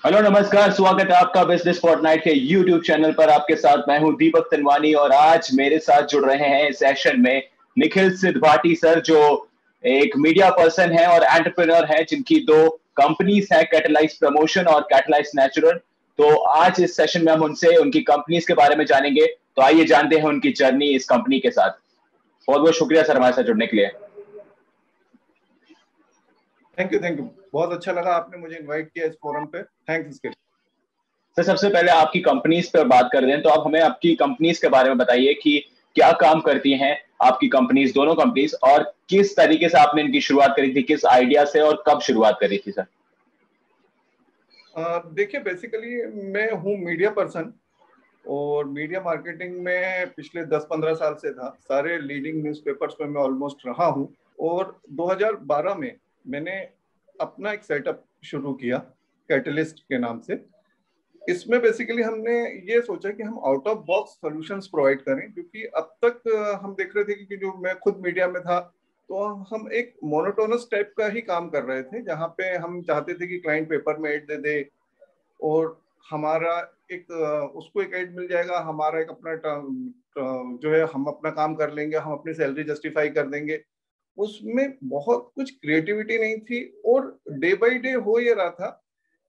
Hello नमस्कार, स्वागत है आपका बिजनेस फॉर्टनाइट के यूट्यूब चैनल पर। आपके साथ मैं हूं दीपक तनवानी और आज मेरे साथ जुड़ रहे हैं इस सेशन में निखिल सिद्धभाटी सर, जो एक मीडिया पर्सन है और एंटरप्रेन्योर है, जिनकी दो कंपनीज है, कैटलाइज प्रमोशन और कैटलाइज नेचुरल। तो आज इस सेशन में हम उनसे उनकी कंपनीज के बारे में जानेंगे। तो आइए जानते हैं उनकी जर्नी इस कंपनी के साथ। बहुत बहुत शुक्रिया सर हमारे साथ जुड़ने के लिए। Thank you. बहुत अच्छा लगा आपने मुझे इनवाइट किया इस फोरम पे। थैंक्स इसके लिए। सर सबसे पहले आपकी कंपनीज पर बात कर रहे हैं, तो आप हमें आपकी कंपनीज के बारे में बताइए कि क्या काम करती हैं आपकी कंपनीज, दोनों कंपनीज, और किस तरीके से आपने इनकी शुरुआत करी थी, किस आइडिया से और कब शुरुआत करी थी सर। देखिए, बेसिकली मैं हूँ मीडिया पर्सन और मीडिया मार्केटिंग में पिछले 10-15 साल से था। सारे लीडिंग न्यूज़पेपर्स में मैं ऑलमोस्ट रहा हूँ और 2012 में मैंने अपना एक सेटअप शुरू किया कैटलिस्ट के नाम से। इसमें बेसिकली हमने ये सोचा कि हम out of box solutions provide करें, क्योंकि अब तक हम देख रहे थे कि जो मैं खुद मीडिया में था तो हम एक मोनोटोनस टाइप का ही काम कर रहे थे, जहाँ पे हम चाहते थे कि क्लाइंट पेपर में ऐड दे दे और हमारा एक उसको एक ऐड मिल जाएगा, हमारा एक अपना जो है हम अपना काम कर लेंगे, हम अपनी सैलरी जस्टिफाई कर देंगे। उसमें बहुत कुछ क्रिएटिविटी नहीं थी और डे बाय डे हो ये रहा था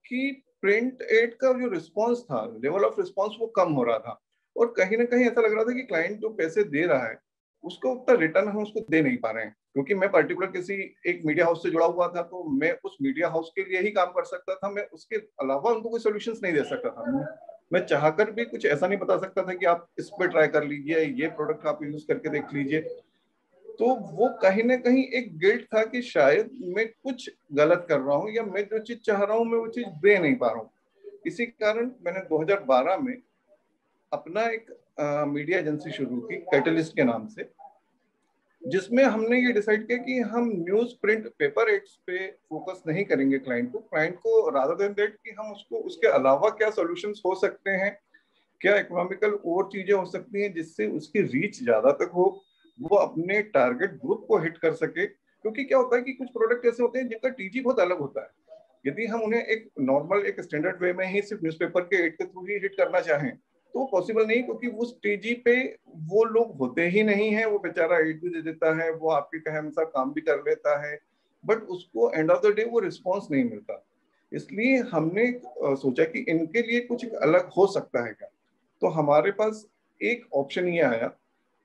कि प्रिंट एड का जो रिस्पांस था, लेवल ऑफ रिस्पांस वो कम हो रहा था और कहीं ना कहीं ऐसा लग रहा था कि क्लाइंट जो पैसे दे रहा है उसका उतना रिटर्न हम उसको दे नहीं पा रहे हैं। क्योंकि मैं पर्टिकुलर किसी एक मीडिया हाउस से जुड़ा हुआ था तो मैं उस मीडिया हाउस के लिए ही काम कर सकता था, मैं उसके अलावा उनको कोई सोल्यूशंस नहीं दे सकता था। मैं चाहकर भी कुछ ऐसा नहीं बता सकता था कि आप इस पे ट्राई कर लीजिए, ये प्रोडक्ट आप यूज करके देख लीजिए। तो वो कहीं ना कहीं एक गिल्ट था कि शायद मैं कुछ गलत कर रहा हूँ या मैं जो चीज चाह रहा हूँ मैं वो चीज दे नहीं पा रहा हूँ। इसी कारण मैंने 2012 में अपना एक मीडिया एजेंसी शुरू की कैटलिस्ट के नाम से, जिसमें हमने ये डिसाइड किया कि हम न्यूज प्रिंट पेपर एड्स पे फोकस नहीं करेंगे। क्लाइंट को रादर देन दैट कि हम उसको उसके अलावा क्या सॉल्यूशंस हो सकते हैं, क्या इकोनॉमिकल और चीजें हो सकती हैं जिससे उसकी रीच ज्यादा तक हो, वो अपने टारगेट ग्रुप को हिट कर सके। क्योंकि क्या होता है कि कुछ प्रोडक्ट ऐसे होते हैं जिनका टीजी बहुत अलग होता है। यदि हम उन्हें एक नॉर्मल एक स्टैंडर्ड वे में ही सिर्फ न्यूज़पेपर के एड के थ्रू ही हिट करना चाहें तो पॉसिबल नहीं, क्योंकि उस टीजी पे वो लोग होते ही नहीं है। वो बेचारा एड भी दे देता है, वो आपके कहे अनुसार काम भी कर लेता है, बट उसको एंड ऑफ द डे वो रिस्पॉन्स नहीं मिलता। इसलिए हमने सोचा कि इनके लिए कुछ अलग हो सकता है क्या। तो हमारे पास एक ऑप्शन ये आया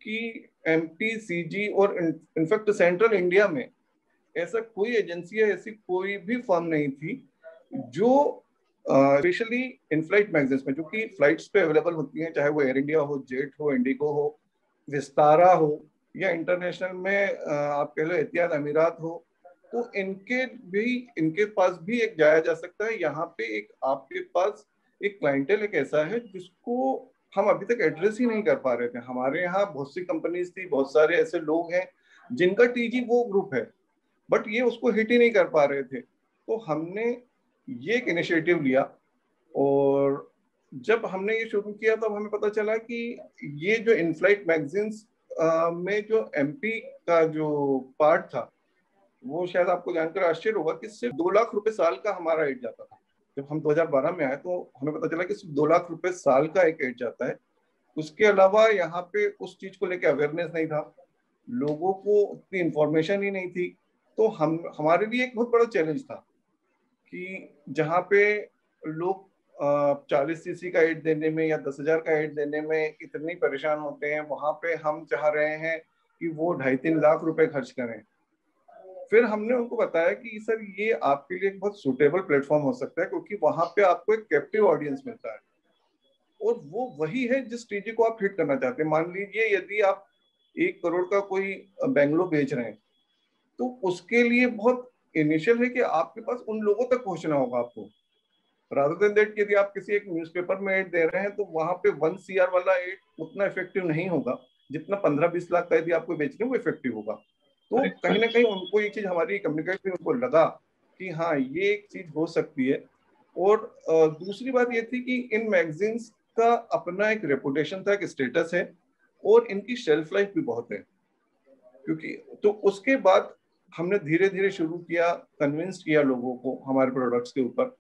कि एमपी सीजी और इनफैक्ट सेंट्रल इंडिया में ऐसा कोई एजेंसी या ऐसी कोई भी फर्म नहीं थी जो स्पेशली इन फ्लाइट मैगजीन्स में, जो कि फ्लाइट्स पे अवेलेबल होती हैं, चाहे वो एयर इंडिया हो, जेट हो, इंडिगो हो, विस्तारा हो, या इंटरनेशनल में आप कह लो एतिहाद अमीरात हो, तो इनके पास भी एक जाया जा सकता है। यहाँ पे एक आपके पास एक क्लाइंटेल एक ऐसा है जिसको हम अभी तक एड्रेस ही नहीं कर पा रहे थे। हमारे यहाँ बहुत सी कंपनीज थी, बहुत सारे ऐसे लोग हैं जिनका टीजी वो ग्रुप है, बट ये उसको हिट ही नहीं कर पा रहे थे। तो हमने ये एक इनिशिएटिव लिया और जब हमने ये शुरू किया तब हमें पता चला कि ये जो इनफ्लाइट मैगजीन्स में जो एमपी का जो पार्ट था, वो शायद आपको जानकर आश्चर्य होगा कि सिर्फ 2 लाख रुपए साल का हमारा एड जाता था। जब हम 2012 में आए तो हमें पता चला कि सिर्फ 2 लाख रुपए साल का एक एड जाता है। उसके अलावा यहाँ पे उस चीज को लेकर अवेयरनेस नहीं था, लोगों को उतनी इंफॉर्मेशन ही नहीं थी। तो हम हमारे लिए एक बहुत बड़ा चैलेंज था कि जहाँ पे लोग 40 सीसी का एड देने में या 10,000 का एड देने में इतने परेशान होते हैं, वहां पे हम चाह रहे हैं कि वो 2.5-3 लाख रुपए खर्च करें। फिर हमने उनको बताया कि सर ये आपके लिए एक बहुत सूटेबल प्लेटफॉर्म हो सकता है, क्योंकि वहां पे आपको एक कैप्टिव ऑडियंस मिलता है और वो वही है जिस टीजी को आप हिट करना चाहते हैं। मान लीजिए यदि आप 1 करोड़ का कोई बेंगलो बेच रहे हैं तो उसके लिए बहुत इनिशियल है कि आपके पास उन लोगों तक पहुंचना होगा आपको। रादर देन दैट यदि आप किसी एक न्यूज़पेपर में एड दे रहे हैं तो वहां पे 1 CR वाला एड उतना इफेक्टिव नहीं होगा जितना 15-20 लाख का यदि आपको बेचने वो इफेक्टिव होगा। तो कहीं ना कहीं उनको ये चीज हमारी कम्युनिकेट में उनको लगा कि हाँ ये एक चीज हो सकती है। और दूसरी बात ये थी कि इन मैगजीन्स का अपना एक रेपुटेशन था, एक स्टेटस है और इनकी शेल्फ लाइफ भी बहुत है। क्योंकि तो उसके बाद हमने धीरे धीरे शुरू किया, कन्विंस किया लोगों को हमारे प्रोडक्ट्स के ऊपर।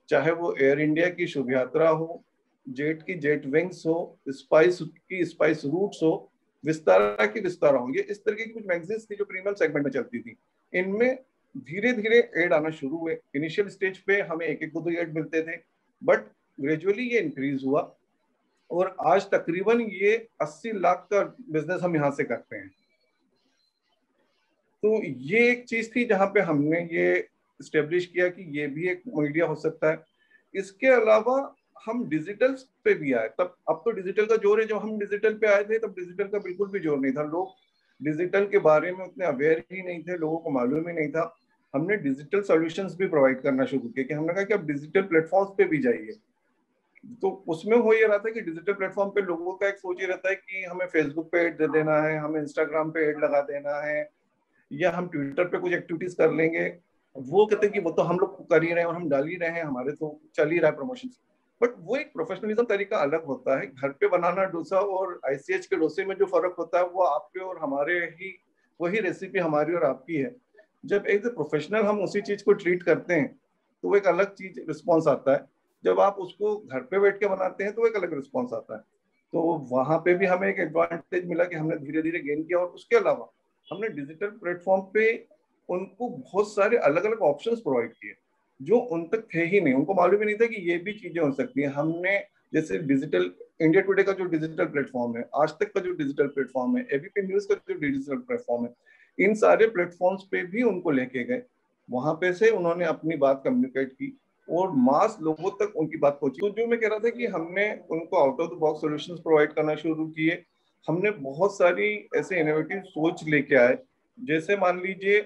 चाहे वो एयर इंडिया की शुभ यात्रा हो, जेट की जेट विंग्स हो, स्पाइस की स्पाइस रूट्स हो, विस्तारा की विस्तारा हो। ये इस तरह की कुछ मैगजीन्स थी जो प्रीमियम सेगमेंट में चलती थी। इनमें धीरे धीरे एड आना शुरू हुए। इनिशियल स्टेज पे हमें एक एक दो दो एड मिलते थे, बट ग्रेजुअली ये इंक्रीज हुआ और आज तकरीबन ये 80 लाख का बिजनेस हम यहाँ से करते हैं। तो ये एक चीज थी जहां पे हमने ये स्टेब्लिश किया कि ये भी एक मीडिया हो सकता है। इसके अलावा हम डिजिटल पे भी आए। तब अब तो डिजिटल का जोर है, जब हम डिजिटल पे आए थे तब डिजिटल का बिल्कुल भी जोर नहीं था। लोग डिजिटल के बारे में उतने अवेयर ही नहीं थे, लोगों को मालूम ही नहीं था। हमने डिजिटल सॉल्यूशंस भी प्रोवाइड करना शुरू किया कि हमने कहा कि अब डिजिटल प्लेटफॉर्म्स पे भी जाइए। तो उसमें हो ये रहा था कि डिजिटल प्लेटफॉर्म पे लोगों का एक सोच ये रहता है कि हमें फेसबुक पे एड दे देना है, हमें इंस्टाग्राम पे एड लगा देना है, या हम ट्विटर पे कुछ एक्टिविटीज कर लेंगे। वो कहते हैं कि वो तो हम लोग कर ही रहे हैं और हम डाल ही रहे हैं, हमारे तो चल ही रहा है प्रमोशन। बट वो एक प्रोफेशनलिज्म तरीका अलग होता है। घर पे बनाना डोसा और आईसीएच के डोसे में जो फर्क होता है वो आप पे और हमारे ही, वही रेसिपी हमारी और आपकी है। जब एक प्रोफेशनल हम उसी चीज को ट्रीट करते हैं तो वो एक अलग चीज रिस्पॉन्स आता है। जब आप उसको घर पे बैठ के बनाते हैं तो एक अलग रिस्पॉन्स आता है। तो वहां पे भी हमें एक एडवांटेज मिला कि हमने धीरे धीरे गेन किया। और उसके अलावा हमने डिजिटल प्लेटफॉर्म पे उनको बहुत सारे अलग अलग ऑप्शंस प्रोवाइड किए जो उन तक थे ही नहीं। उनको मालूम ही नहीं था कि ये भी चीजें हो सकती हैं। हमने जैसे डिजिटल इंडिया टुडे का जो डिजिटल प्लेटफॉर्म है, आज तक का जो डिजिटल प्लेटफॉर्म है, एबीपी न्यूज का जो डिजिटल प्लेटफॉर्म है, इन सारे प्लेटफॉर्म्स पे भी उनको लेके गए। वहां पे से उन्होंने अपनी बात कम्युनिकेट की और मास लोगों तक उनकी बात पहुंची। तो जो मैं कह रहा था कि हमने उनको out of the box solutions provide करना शुरू किए। हमने बहुत सारी ऐसे इनोवेटिव सोच लेके आए। जैसे मान लीजिए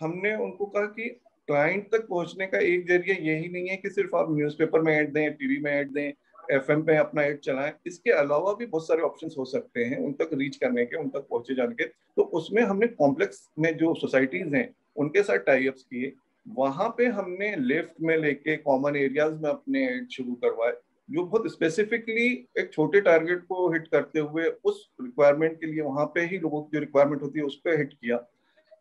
हमने उनको कहा कि क्लाइंट तक पहुंचने का एक जरिया यही नहीं है कि सिर्फ आप न्यूज़पेपर में ऐड दें, टीवी में ऐड दें, एफएम पे अपना ऐड चलाएं। इसके अलावा भी बहुत सारे ऑप्शंस हो सकते हैं उन तक रीच करने के, उन तक पहुंचे जाने के। तो उसमें हमने कॉम्प्लेक्स में जो सोसाइटीज हैं उनके साथ टाई अप्स किए। वहां पे हमने लिफ्ट में लेके कॉमन एरियाज में अपने ऐड शुरू करवाए, जो बहुत स्पेसिफिकली एक छोटे टारगेट को हिट करते हुए उस रिक्वायरमेंट के लिए वहां पे ही लोगों की जो रिक्वायरमेंट होती है उस पर हिट किया।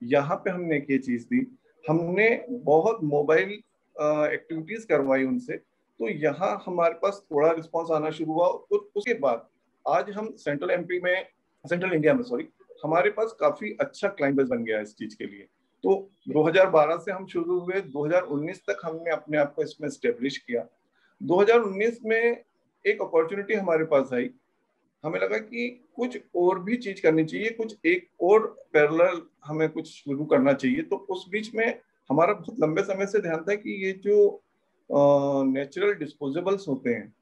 यहाँ पे हमने एक ये चीज दी, हमने बहुत मोबाइल एक्टिविटीज करवाई उनसे। तो यहाँ हमारे पास थोड़ा रिस्पॉन्स आना शुरू हुआ। तो उसके बाद आज हम सेंट्रल एमपी में, सेंट्रल इंडिया में सॉरी, हमारे पास काफी अच्छा क्लाइंट बेस बन गया है इस चीज के लिए। तो 2012 से हम शुरू हुए, 2019 तक हमने अपने आप को इसमें स्टेब्लिश किया। 2019 में एक अपॉर्चुनिटी हमारे पास आई। हमें लगा कि कुछ और भी चीज करनी चाहिए, कुछ एक और पैरेलल हमें कुछ शुरू करना चाहिए। तो उस बीच में हमारा बहुत लंबे समय से ध्यान था कि ये जो नेचुरल डिस्पोजेबल्स होते हैं,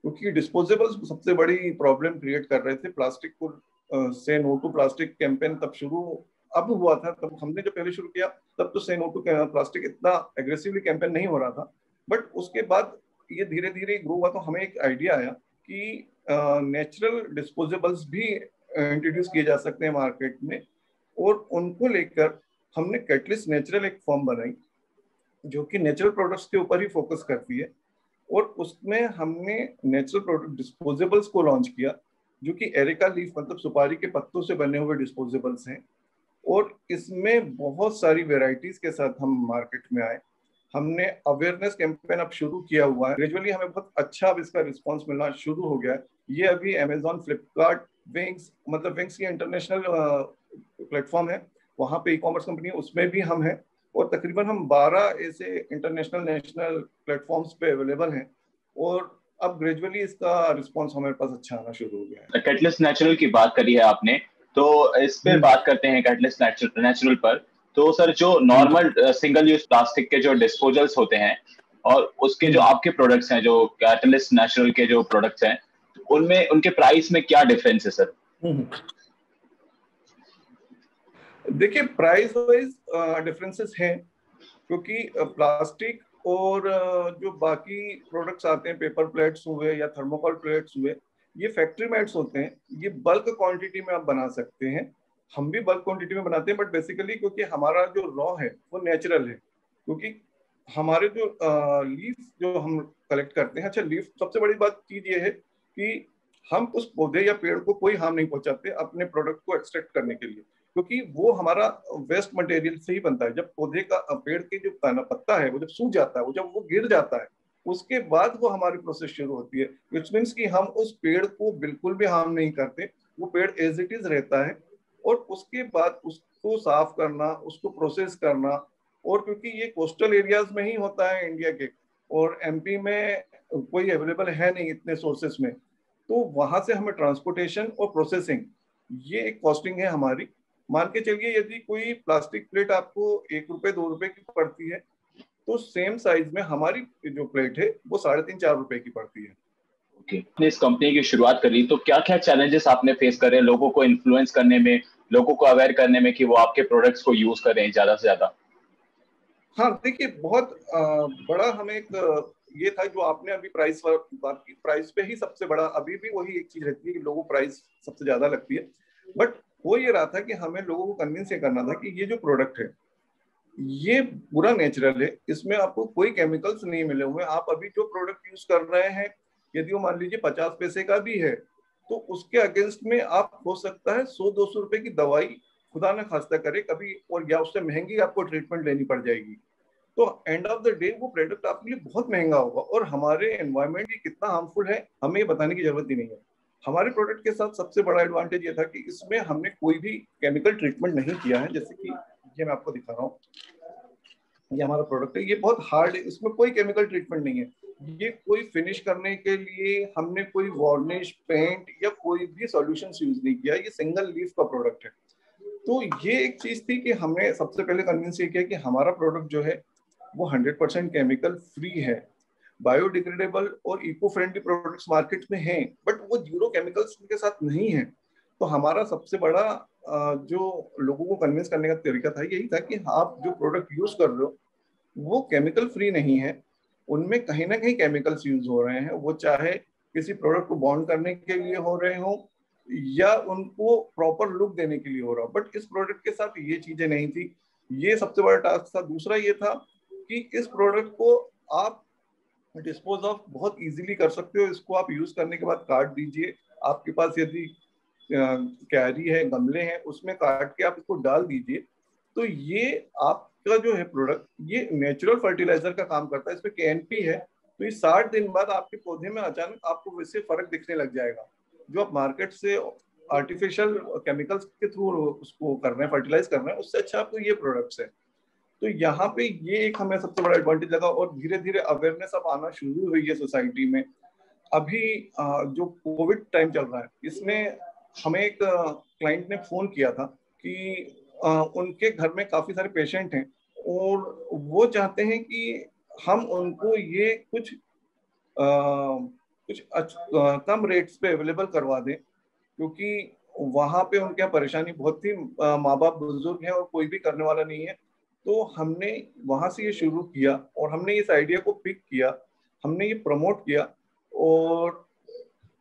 क्योंकि डिस्पोजेबल्स सबसे बड़ी प्रॉब्लम क्रिएट कर रहे थे। प्लास्टिक को से नो टू प्लास्टिक कैंपेन तब शुरू अब हुआ था, तब हमने जब पहले शुरू किया तब तो से नो टू प्लास्टिक इतना एग्रेसिवली कैंपेन नहीं हो रहा था। बट उसके बाद ये धीरे धीरे ग्रो हुआ। तो हमें एक आइडिया आया कि नेचुरल डिस्पोजेबल्स भी इंट्रोड्यूस किए जा सकते हैं मार्केट में। और उनको लेकर हमने कैटलिस्ट नेचुरल एक फर्म बनाई जो कि नेचुरल प्रोडक्ट्स के ऊपर ही फोकस करती है। और उसमें हमने नेचुरल प्रोडक्ट डिस्पोजेबल्स को लॉन्च किया, जो कि एरिका लीफ मतलब सुपारी के पत्तों से बने हुए डिस्पोजेबल्स हैं। और इसमें बहुत सारी वेराइटीज के साथ हम मार्केट में आए। हमने अवेयरनेस कैंपेन अब शुरू किया हुआ है। ग्रेजुअली हमें बहुत अच्छा अब इसका रिस्पांस मिलना शुरू हो गया है। ये अभी अमेजॉन, फ्लिपकार्ट, विंग्स, मतलब विंग्स की इंटरनेशनल प्लेटफॉर्म है, वहां पे ई कॉमर्स कंपनी है, उसमें भी हम हैं। और तकरीबन हम 12 ऐसे इंटरनेशनल नेशनल प्लेटफॉर्म्स पे अवेलेबल हैं। और अब ग्रेजुअली इसका रिस्पांस हमारे पास अच्छा आना शुरू हो गया है। कैटलिस्ट नेचुरल की बात करी है आपने, तो इस पे बात करते हैं कैटलिस्ट नेचुरल पर। तो सर, जो नॉर्मल सिंगल यूज प्लास्टिक के जो डिस्पोजल्स होते हैं और उसके जो आपके प्रोडक्ट्स हैं, जो कैटलिस्ट नेचुरल के जो प्रोडक्ट्स हैं, उनमें उनके प्राइस में क्या डिफरेंस है सर? देखिए, प्राइस वाइज डिफरेंसेस हैं, क्योंकि प्लास्टिक और जो बाकी प्रोडक्ट्स आते हैं, पेपर प्लेट्स हुए या थर्मोकोल प्लेट्स हुए, ये फैक्ट्री मेड्स होते हैं। ये बल्क क्वांटिटी में आप बना सकते हैं। हम भी बल्क क्वांटिटी में बनाते हैं, बट बेसिकली क्योंकि हमारा जो रॉ है वो नेचुरल है। क्योंकि हमारे जो लीफ जो हम कलेक्ट करते हैं, अच्छा लीफ, सबसे बड़ी बात चीज ये है कि हम उस पौधे या पेड़ को कोई हार्म नहीं पहुंचाते अपने प्रोडक्ट को एक्सट्रैक्ट करने के लिए, क्योंकि वो हमारा वेस्ट मटेरियल से ही बनता है। जब पौधे का, पेड़ के जो पत्ता है वो जब सूख जाता है, वो जब वो गिर जाता है उसके बाद वो हमारी प्रोसेस शुरू होती है, विच मीन्स कि हम उस पेड़ को बिल्कुल भी हार्म नहीं करते, वो पेड़ एज इट इज रहता है। और उसके बाद उसको साफ करना, उसको प्रोसेस करना, और क्योंकि ये कोस्टल एरियाज में ही होता है इंडिया के, और एमपी में कोई अवेलेबल है नहीं इतने सोर्सेस में, तो वहां से हमें ट्रांसपोर्टेशन और प्रोसेसिंग, ये एक कॉस्टिंग है हमारी। मान के चलिए यदि कोई प्लास्टिक प्लेट आपको 1 रुपए 2 रुपए की पड़ती है, तो सेम साइज में हमारी जो प्लेट है वो 3.5 4 रुपए की पड़ती है। ओके, आपने इस कंपनी की शुरुआत करी तो क्या क्या चैलेंजेस आपने फेस करे लोगों को इन्फ्लुएंस करने में, लोगों को अवेयर करने में कि वो आपके प्रोडक्ट्स को यूज करें ज्यादा से ज्यादा? हाँ देखिए, बहुत बड़ा हमें एक ये था जो आपने अभी प्राइस बात की, प्राइस पे ही सबसे बड़ा अभी भी वही एक चीज रहती है कि लोगों को प्राइस सबसे ज्यादा लगती है। बट वो ये रहा था कि हमें लोगों को कन्विंस ये करना था कि ये जो प्रोडक्ट है ये पूरा नेचुरल है, इसमें आपको कोई केमिकल्स नहीं मिले हुए। आप अभी जो प्रोडक्ट यूज कर रहे हैं, यदि वो मान लीजिए 50 पैसे का भी है, तो उसके अगेंस्ट में आप हो सकता है 100 200 रुपए की दवाई, खुदा न खास्ता करे कभी, और या उससे महंगी आपको ट्रीटमेंट लेनी पड़ जाएगी। तो एंड ऑफ द डे वो प्रोडक्ट आपके लिए बहुत महंगा होगा, और हमारे एनवायरमेंट ये कितना हार्मफुल है हमें ये बताने की जरूरत ही नहीं है। हमारे प्रोडक्ट के साथ सबसे बड़ा एडवांटेज ये था कि इसमें हमने कोई भी केमिकल ट्रीटमेंट नहीं किया है। जैसे कि ये मैं आपको दिखा रहा हूँ, ये हमारा प्रोडक्ट है, ये बहुत हार्ड है, इसमें कोई केमिकल ट्रीटमेंट नहीं है। ये कोई फिनिश करने के लिए हमने कोई वार्निश, पेंट या कोई भी सॉल्यूशंस यूज नहीं किया, ये सिंगल लीफ का प्रोडक्ट है। तो ये एक चीज थी कि हमने सबसे पहले कन्विंस ये किया कि हमारा प्रोडक्ट जो है वो 100% केमिकल फ्री है। बायोडिग्रेडेबल और इको फ्रेंडली प्रोडक्ट्स मार्केट में हैं, बट वो जीरो केमिकल्स के साथ नहीं है। तो हमारा सबसे बड़ा जो लोगों को कन्विंस करने का तरीका था यही था कि आप जो प्रोडक्ट यूज कर रहे हो वो केमिकल फ्री नहीं है, उनमें कहीं ना कहीं केमिकल्स यूज हो रहे हैं, वो चाहे किसी प्रोडक्ट को बॉन्ड करने के लिए हो रहे हो या उनको प्रॉपर लुक देने के लिए हो रहा हो। बट इस प्रोडक्ट के साथ ये चीजें नहीं थी, ये सबसे बड़ा टास्क था। दूसरा ये था कि इस प्रोडक्ट को आप डिस्पोज ऑफ बहुत इजीली कर सकते हो, इसको आप यूज करने के बाद काट दीजिए। आपके पास यदि कैरी है, गमले हैं, उसमें काट के आप इसको डाल दीजिए। तो ये आपका जो है प्रोडक्ट ये नेचुरल फर्टिलाइजर का काम करता है, इसमें केएनपी है। तो ये 60 दिन बाद आपके पौधे में अचानक आपको वैसे फर्क दिखने लग जाएगा। जो आप मार्केट से आर्टिफिशियल केमिकल्स के थ्रू उसको कर रहे हैं, फर्टिलाइज कर रहे हैं, उससे अच्छा आपको ये प्रोडक्ट्स है। तो यहाँ पे ये एक हमें सबसे बड़ा एडवांटेज लगा, और धीरे धीरे अवेयरनेस अब आना शुरू हुई है सोसाइटी में। अभी जो कोविड टाइम चल रहा है, इसमें हमें एक क्लाइंट ने फोन किया था कि उनके घर में काफी सारे पेशेंट हैं, और वो चाहते हैं कि हम उनको ये कुछ कम रेट्स पे अवेलेबल करवा दें, क्योंकि वहां पे उनके यहाँ परेशानी बहुत थी, माँ बाप बुजुर्ग हैं और कोई भी करने वाला नहीं है। तो हमने वहां से ये शुरू किया, और हमने इस आइडिया को पिक किया, हमने ये प्रमोट किया। और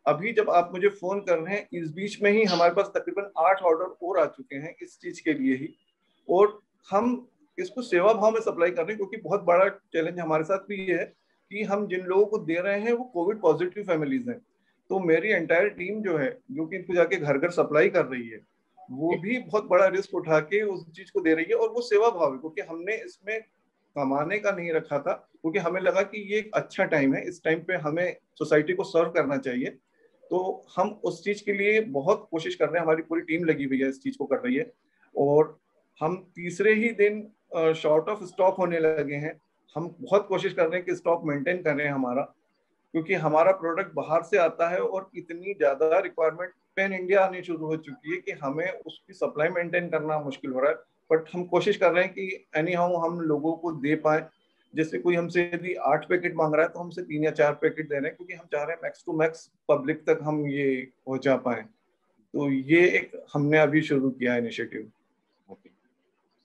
अभी जब आप मुझे फोन कर रहे हैं, इस बीच में ही हमारे पास तकरीबन 8 ऑर्डर और आ चुके हैं इस चीज के लिए ही। और हम इसको सेवा भाव में सप्लाई कर रहे हैं, क्योंकि बहुत बड़ा चैलेंज हमारे साथ भी ये है कि हम जिन लोगों को दे रहे हैं वो कोविड पॉजिटिव फैमिलीज हैं। तो मेरी एंटायर टीम जो है, जो कि इनको जाके घर घर सप्लाई कर रही है, वो भी बहुत बड़ा रिस्क उठा के उस चीज को दे रही है। और वो सेवा भाव है, क्योंकि हमने इसमें कमाने का नहीं रखा था, क्योंकि हमें लगा कि ये एक अच्छा टाइम है, इस टाइम पे हमें सोसाइटी को सर्व करना चाहिए। तो हम उस चीज के लिए बहुत कोशिश कर रहे हैं, हमारी पूरी टीम लगी हुई है, इस चीज को कर रही है। और हम तीसरे ही दिन शॉर्ट ऑफ स्टॉक होने लगे हैं। हम बहुत कोशिश कर रहे हैं कि स्टॉक मेंटेन करें हमारा, क्योंकि हमारा प्रोडक्ट बाहर से आता है और इतनी ज्यादा रिक्वायरमेंट पैन इंडिया आनी शुरू हो चुकी है कि हमें उसकी सप्लाई मेंटेन करना मुश्किल हो रहा है। बट हम कोशिश कर रहे हैं कि एनी हाउ हम लोगों को दे पाए। जैसे कोई हमसे यदि 8 पैकेट मांग रहा है, तो हमसे 3 या 4 पैकेट दे रहे हैं, क्योंकि हम चाह रहे हैं मैक्स टू मैक्स पब्लिक तक हम ये पहुंचा पाए। तो ये एक हमने अभी शुरू किया है इनिशिएटिव।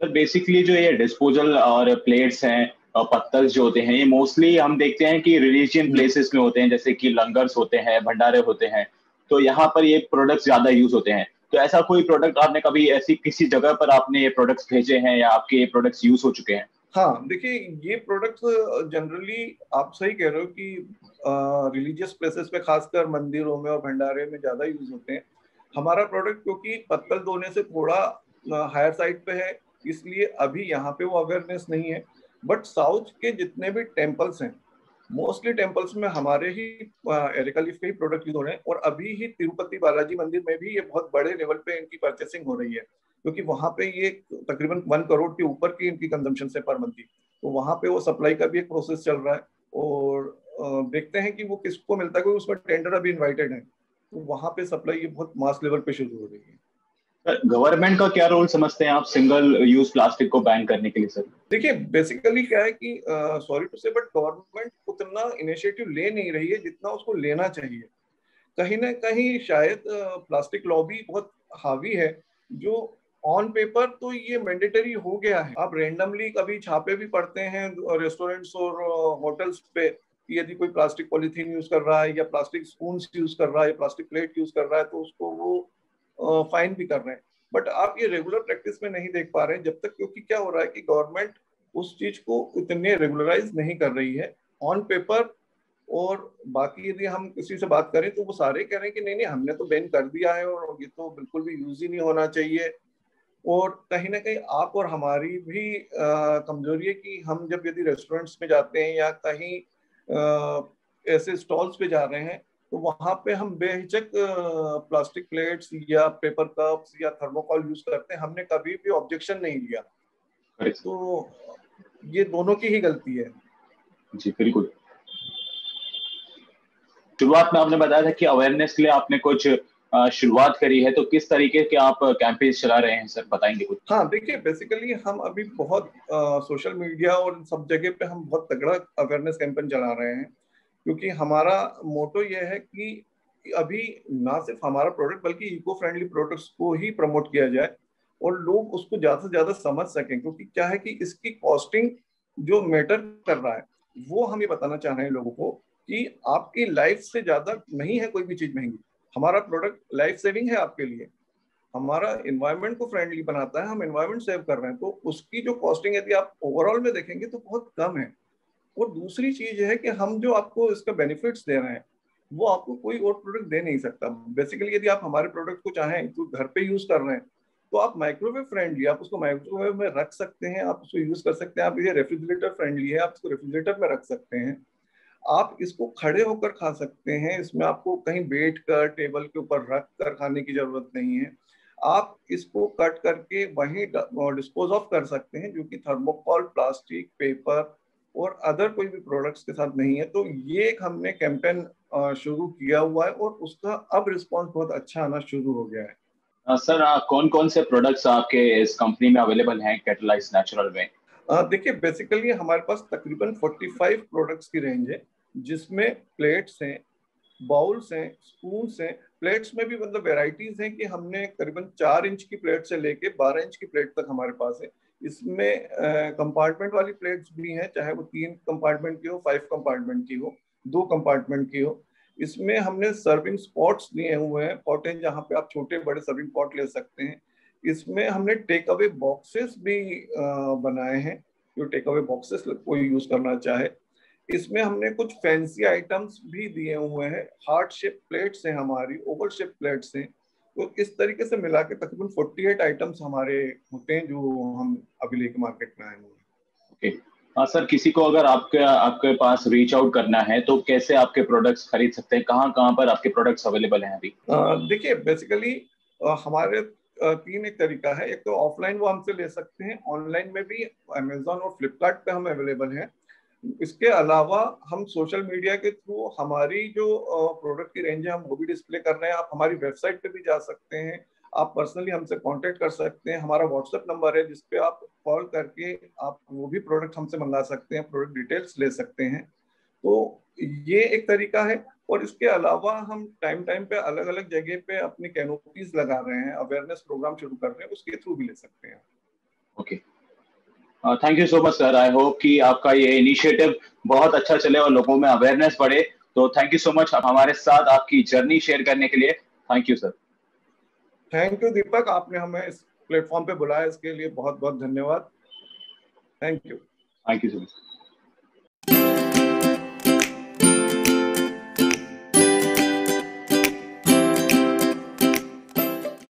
सर बेसिकली जो ये डिस्पोजल और प्लेट्स हैं और पत्तल जो होते हैं, ये मोस्टली हम देखते हैं कि रिलीजियन प्लेसेस में होते हैं, जैसे कि लंगर्स होते हैं, भंडारे होते हैं, तो यहाँ पर ये प्रोडक्ट्स ज्यादा यूज होते हैं। तो ऐसा कोई प्रोडक्ट आपने कभी ऐसी किसी जगह पर आपने ये प्रोडक्ट्स भेजे हैं या आपके ये प्रोडक्ट्स यूज हो चुके हैं? हाँ देखिए, ये प्रोडक्ट्स जनरली आप सही कह रहे हो कि रिलीजियस प्लेसेस पे, खासकर मंदिरों में और भंडारे में ज्यादा यूज होते हैं। हमारा प्रोडक्ट क्योंकि पत्तल धोने से थोड़ा हायर साइड पे है, इसलिए अभी यहाँ पे वो अवेयरनेस नहीं है। बट साउथ के जितने भी टेम्पल्स हैं, मोस्टली टेम्पल्स में हमारे ही एरिका लीफ के ही प्रोडक्ट यूज हो रहे हैं, और अभी ही तिरुपति बालाजी मंदिर में भी ये बहुत बड़े लेवल पे इनकी परचेसिंग हो रही है, क्योंकि वहां पे ये तकरीबन 1 करोड़ के ऊपर की इनकी कंजम्पशन से पर मंथ की, तो वहां पे वो सप्लाई का भी एक प्रोसेस चल रहा है। और देखते हैं कि वो किसको मिलता है, क्योंकि उसमें टेंडर अभी इन्वाइटेड है, तो वहां पे सप्लाई ये बहुत मास लेवल पे शुरू हो रही है। गवर्नमेंट का क्या रोल समझते हैं आप सिंगल यूज प्लास्टिक को बैन करने के लिए सर? देखिए बेसिकली क्या है कि सॉरी टू से बट गवर्नमेंट उतना इनिशिएटिव ले नहीं रही है जितना उसको लेना चाहिए। कहीं ना कहीं शायद प्लास्टिक लॉबी बहुत हावी है, जो ऑन पेपर तो ये मैंडेटरी हो गया है। आप रेंडमली कभी छापे भी पढ़ते हैं रेस्टोरेंट्स और होटल्स पे कि यदि कोई प्लास्टिक पॉलीथीन यूज कर रहा है या प्लास्टिक स्पून यूज कर रहा है या प्लास्टिक प्लेट यूज कर रहा है तो उसको वो फाइन भी कर रहे हैं। बट आप ये रेगुलर प्रैक्टिस में नहीं देख पा रहे हैं जब तक, क्योंकि क्या हो रहा है कि गवर्नमेंट उस चीज को इतने रेगुलराइज नहीं कर रही है ऑन पेपर। और बाकी यदि हम किसी से बात करें तो वो सारे कह रहे हैं कि नहीं नहीं हमने तो बैन कर दिया है और ये तो बिल्कुल भी यूज ही नहीं होना चाहिए। और कहीं ना कहीं आप और हमारी भी कमजोरी है कि हम जब यदि रेस्टोरेंट्स में जाते हैं या कहीं ऐसे स्टॉल्स पे जा रहे हैं तो वहां पे हम बेहिचक प्लास्टिक प्लेट्स या पेपर कप्स या थर्मोकॉल यूज करते हैं, हमने कभी भी ऑब्जेक्शन नहीं लिया। तो ये दोनों की ही गलती है। जी बिल्कुल। शुरुआत में आपने बताया था कि अवेयरनेस के लिए आपने कुछ शुरुआत करी है, तो किस तरीके के आप कैंपेन चला रहे हैं सर, बताएंगे कुछ? हाँ देखिए बेसिकली हम अभी बहुत सोशल मीडिया और सब जगह पे हम बहुत तगड़ा अवेयरनेस कैंपेन चला रहे हैं, क्योंकि हमारा मोटो ये है कि अभी ना सिर्फ हमारा प्रोडक्ट बल्कि इको फ्रेंडली प्रोडक्ट्स को ही प्रमोट किया जाए और लोग उसको ज्यादा से ज्यादा समझ सकें। क्योंकि क्या है कि इसकी कॉस्टिंग जो मैटर कर रहा है वो हम ये बताना चाह रहे हैं लोगों को कि आपकी लाइफ से ज्यादा नहीं है कोई भी चीज महंगी। हमारा प्रोडक्ट लाइफ सेविंग है आपके लिए, हमारा एनवायरनमेंट को फ्रेंडली बनाता है, हम एनवायरनमेंट सेव कर रहे हैं, तो उसकी जो कॉस्टिंग यदि आप ओवरऑल में देखेंगे तो बहुत कम है। और दूसरी चीज है कि हम जो आपको इसका बेनिफिट्स दे रहे हैं वो आपको कोई और प्रोडक्ट दे नहीं सकता। बेसिकली यदि आप हमारे प्रोडक्ट को चाहें तो घर पे यूज कर रहे हैं तो आप माइक्रोवेव फ्रेंडली, आप उसको माइक्रोवेव में रख सकते हैं, आप उसको यूज कर सकते हैं। आप ये रेफ्रिजरेटर फ्रेंडली है, आप इसको रेफ्रिजरेटर में रख सकते हैं। आप इसको खड़े होकर खा सकते हैं, इसमें आपको कहीं बैठ कर टेबल के ऊपर रख कर खाने की जरूरत नहीं है। आप इसको कट करके वहीं डिस्पोज ऑफ कर सकते हैं, जो कि थर्मोकॉल, प्लास्टिक, पेपर और अदर कोई भी प्रोडक्ट्स के साथ नहीं है। तो ये एक हमने कैंपेन शुरू किया हुआ है और उसका अब रिस्पॉन्स बहुत अच्छा आना शुरू हो गया है। सर कौन कौन से प्रोडक्ट्स आपके इस कंपनी में अवेलेबल हैं कैटालाइज नेचुरल में? देखिए बेसिकली हमारे पास तकरीबन 45 प्रोडक्ट्स की रेंज है, जिसमें प्लेट्स हैं, बाउल्स हैं, स्पून्स हैं। प्लेट्स में भी मतलब वेराइटीज हैं कि हमने करीबन 4 इंच की प्लेट से लेके 12 इंच की प्लेट तक हमारे पास है। इसमें कंपार्टमेंट वाली प्लेट्स भी हैं, चाहे वो 3 कंपार्टमेंट की हो, 5 कंपार्टमेंट की हो, 2 कंपार्टमेंट की हो। इसमें हमने सर्विंग स्पॉट्स दिए हुए हैं, पॉट हैं जहाँ पे आप छोटे बड़े सर्विंग पॉट ले सकते हैं। इसमें हमने टेक अवे बॉक्सेस भी बनाए हैं, जो टेक अवे बॉक्सेस कोई यूज करना चाहे। इसमें हमने कुछ फैंसी आइटम्स भी दिए हुए हैं, हार्ट शेप प्लेट्स हैं हमारी, ओवल शेप प्लेट्स हैं। तो इस तरीके से मिला के तकरीबन 48 आइटम्स हमारे होते हैं जो हम अभी लेके मार्केट में आए हुए हैं। ओके। हाँ सर, किसी को अगर आपके आपके पास रीच आउट करना है तो कैसे आपके प्रोडक्ट्स खरीद सकते हैं? कहाँ कहाँ पर आपके प्रोडक्ट्स अवेलेबल हैं अभी? देखिए बेसिकली हमारे 3 एक तरीका है। एक तो ऑफलाइन वो हमसे ले सकते हैं, ऑनलाइन में भी अमेजोन और फ्लिपकार्ट पे हम अवेलेबल हैं। इसके अलावा हम सोशल मीडिया के थ्रू हमारी जो प्रोडक्ट की रेंज है हम वो भी डिस्प्ले कर रहे हैं। आप हमारी वेबसाइट पे भी जा सकते हैं, आप पर्सनली हमसे कांटेक्ट कर सकते हैं। हमारा व्हाट्सएप नंबर है जिसपे आप कॉल करके आप वो भी प्रोडक्ट हमसे मंगा सकते हैं, प्रोडक्ट डिटेल्स ले सकते हैं। तो ये एक तरीका है। और इसके अलावा हम टाइम टाइम पे अलग अलग जगह पे अपनी कैनोपीज लगा रहे हैं, अवेयरनेस प्रोग्राम शुरू कर रहे हैं, उसके थ्रू भी ले सकते हैं। Okay, thank you so much sir. I hope कि आपका ये इनिशिएटिव बहुत अच्छा चले और लोगों में अवेयरनेस बढ़े। तो थैंक यू सो मच हमारे साथ आपकी जर्नी शेयर करने के लिए। Thank you sir. Thank you Deepak, आपने हमें इस प्लेटफॉर्म पे बुलाया, इसके लिए बहुत बहुत धन्यवाद। Thank you. Thank you so much.